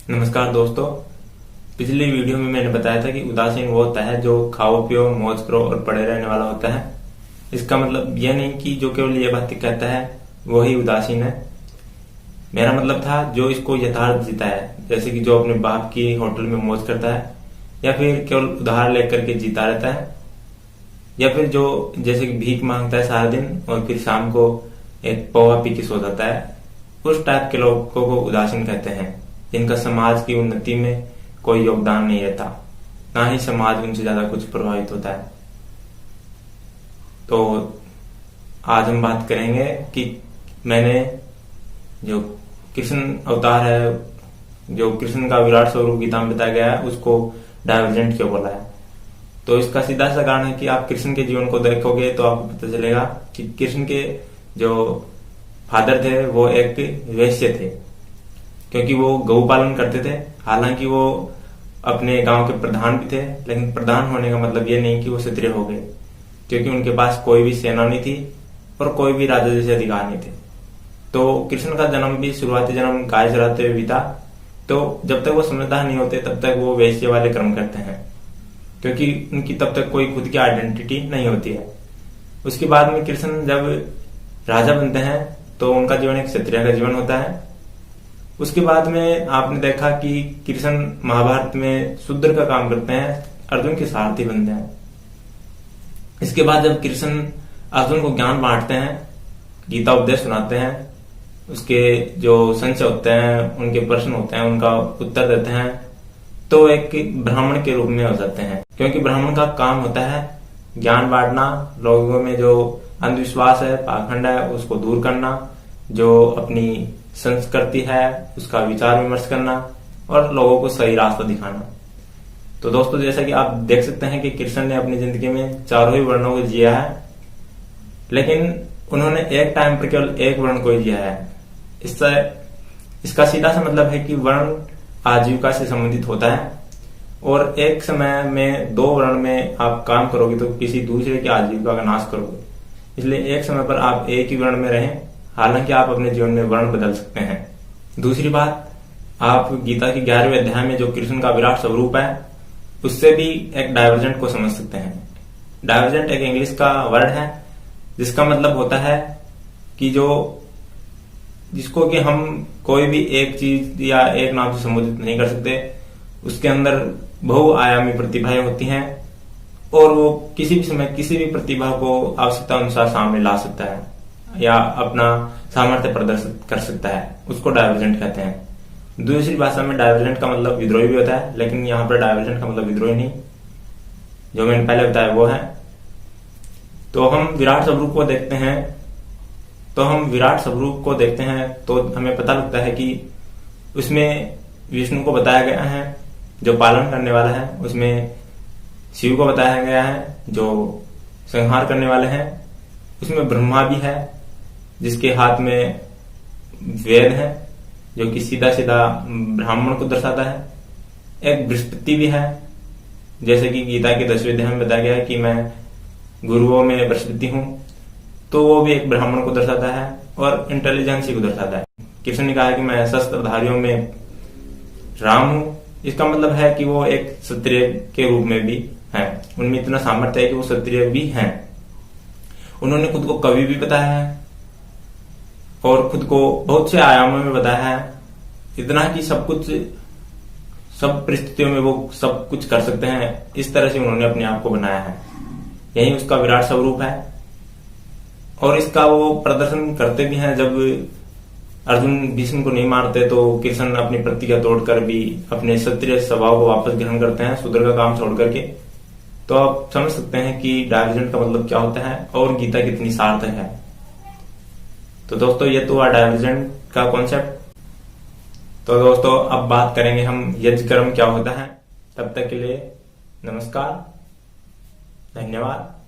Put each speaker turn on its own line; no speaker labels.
नमस्कार दोस्तों। पिछली वीडियो में मैंने बताया था कि उदासीन वो होता है जो खाओ पियो मौज करो और पड़े रहने वाला होता है। इसका मतलब यह नहीं कि जो केवल ये बातें कहता है वो ही उदासीन है। मेरा मतलब था जो इसको यथार्थ जीता है, जैसे कि जो अपने बाप की होटल में मौज करता है, या फिर केवल उधार लेकर के जीता रहता है, या फिर जो जैसे कि भीख मांगता है सारा दिन और फिर शाम को एक पौवा पी के सो जाता है। उस टाइप के लोगों को उदासीन कहते हैं, जिनका समाज की उन्नति में कोई योगदान नहीं रहता, ना ही समाज उनसे ज्यादा कुछ प्रभावित होता है। तो आज हम बात करेंगे कि मैंने जो कृष्ण अवतार है, जो कृष्ण का विराट स्वरूप गीता में बताया गया है, उसको डाइवर्जेंट क्यों बोला है। तो इसका सीधा सा कारण है कि आप कृष्ण के जीवन को देखोगे तो आपको पता चलेगा कि कृष्ण के जो फादर थे वो एक वैश्य थे, क्योंकि वो गौ पालन करते थे। हालांकि वो अपने गांव के प्रधान भी थे, लेकिन प्रधान होने का मतलब ये नहीं कि वो क्षत्रिय हो गए, क्योंकि उनके पास कोई भी सेना नहीं थी और कोई भी राजा जैसे अधिकार नहीं थे। तो कृष्ण का जन्म भी शुरुआती जन्म गाय चराते हुए बीता। तो जब तक वो समझदार नहीं होते तब तक वो वैश्य वाले कर्म करते हैं, क्योंकि उनकी तब तक कोई खुद की आइडेंटिटी नहीं होती है। उसके बाद में कृष्ण जब राजा बनते हैं तो उनका जीवन एक क्षत्रिय का जीवन होता है। उसके बाद में आपने देखा कि कृष्ण महाभारत में शूद्र का काम करते हैं, अर्जुन के सारथी बनते हैं। इसके बाद जब कृष्ण अर्जुन को ज्ञान बांटते हैं, गीता उपदेश सुनाते हैं, उसके जो संशय होते हैं, उनके प्रश्न होते हैं, उनका उत्तर देते हैं, तो एक ब्राह्मण के रूप में हो जाते हैं। क्योंकि ब्राह्मण का काम होता है ज्ञान बांटना, लोगों में जो अंधविश्वास है, पाखंड है, उसको दूर करना, जो अपनी संस्कृति है उसका विचार विमर्श करना और लोगों को सही रास्ता दिखाना। तो दोस्तों, जैसा कि आप देख सकते हैं कि कृष्ण ने अपनी जिंदगी में चारों ही वर्णों को जिया है, लेकिन उन्होंने एक टाइम पर केवल एक वर्ण को ही जिया है। इसका सीधा सा मतलब है कि वर्ण आजीविका से संबंधित होता है, और एक समय में दो वर्ण में आप काम करोगे तो किसी दूसरे की आजीविका का नाश करोगे। इसलिए एक समय पर आप एक ही वर्ण में रहें, हालांकि आप अपने जीवन में वर्ण बदल सकते हैं। दूसरी बात, आप गीता के 11वें अध्याय में जो कृष्ण का विराट स्वरूप है उससे भी एक डाइवर्जेंट को समझ सकते हैं। डाइवर्जेंट एक इंग्लिश का वर्ड है जिसका मतलब होता है कि जिसको कि हम कोई भी एक चीज या एक नाम से संबोधित नहीं कर सकते। उसके अंदर बहुआयामी प्रतिभाएं होती हैं और वो किसी भी समय किसी भी प्रतिभा को आवश्यकता अनुसार सामने ला सकता है या अपना सामर्थ्य प्रदर्शित कर सकता है। उसको डाइवर्जेंट कहते हैं। दूसरी भाषा में डाइवर्जेंट का मतलब विद्रोही भी होता है, लेकिन यहाँ पर डाइवर्जेंट का मतलब विद्रोही नहीं, जो मैंने पहले बताया वो है। तो हम विराट स्वरूप को देखते हैं तो हमें पता लगता है कि उसमें विष्णु को बताया गया है जो पालन करने वाला है, उसमें शिव को बताया गया है जो संहार करने वाले हैं, उसमें ब्रह्मा भी है जिसके हाथ में वेद है जो कि सीधा सीधा ब्राह्मण को दर्शाता है। एक बृहस्पति भी है, जैसे कि गीता के 10वें अध्याय में बताया गया है कि मैं गुरुओं में बृहस्पति हूं, तो वो भी एक ब्राह्मण को दर्शाता है और इंटेलिजेंसी को दर्शाता है। कृष्ण ने कहा है कि मैं शस्त्रधारियों में राम हूं। इसका मतलब है कि वो एक क्षत्रिय के रूप में भी है, उनमें इतना सामर्थ्य है कि वो क्षत्रिय भी हैं। उन्होंने खुद को कवि भी बताया है और खुद को बहुत से आयामों में बताया है, इतना कि सब परिस्थितियों में वो सब कुछ कर सकते हैं। इस तरह से उन्होंने अपने आप को बनाया है। यही उसका विराट स्वरूप है और इसका वो प्रदर्शन करते भी हैं। जब अर्जुन भीष्म को नहीं मारते तो कृष्ण अपनी प्रतिज्ञा तोड़कर भी अपने क्षत्रिय स्वभाव को वापस ग्रहण करते हैं, शूद्र का काम छोड़ करके। तो आप समझ सकते हैं कि डाइवर्जेंट का मतलब क्या होता है और गीता कितनी सार्थक है। तो दोस्तों, ये तो डाइवर्जेंट का कॉन्सेप्ट। तो दोस्तों, अब बात करेंगे हम यज्ञ कर्म क्या होता है। तब तक के लिए नमस्कार, धन्यवाद।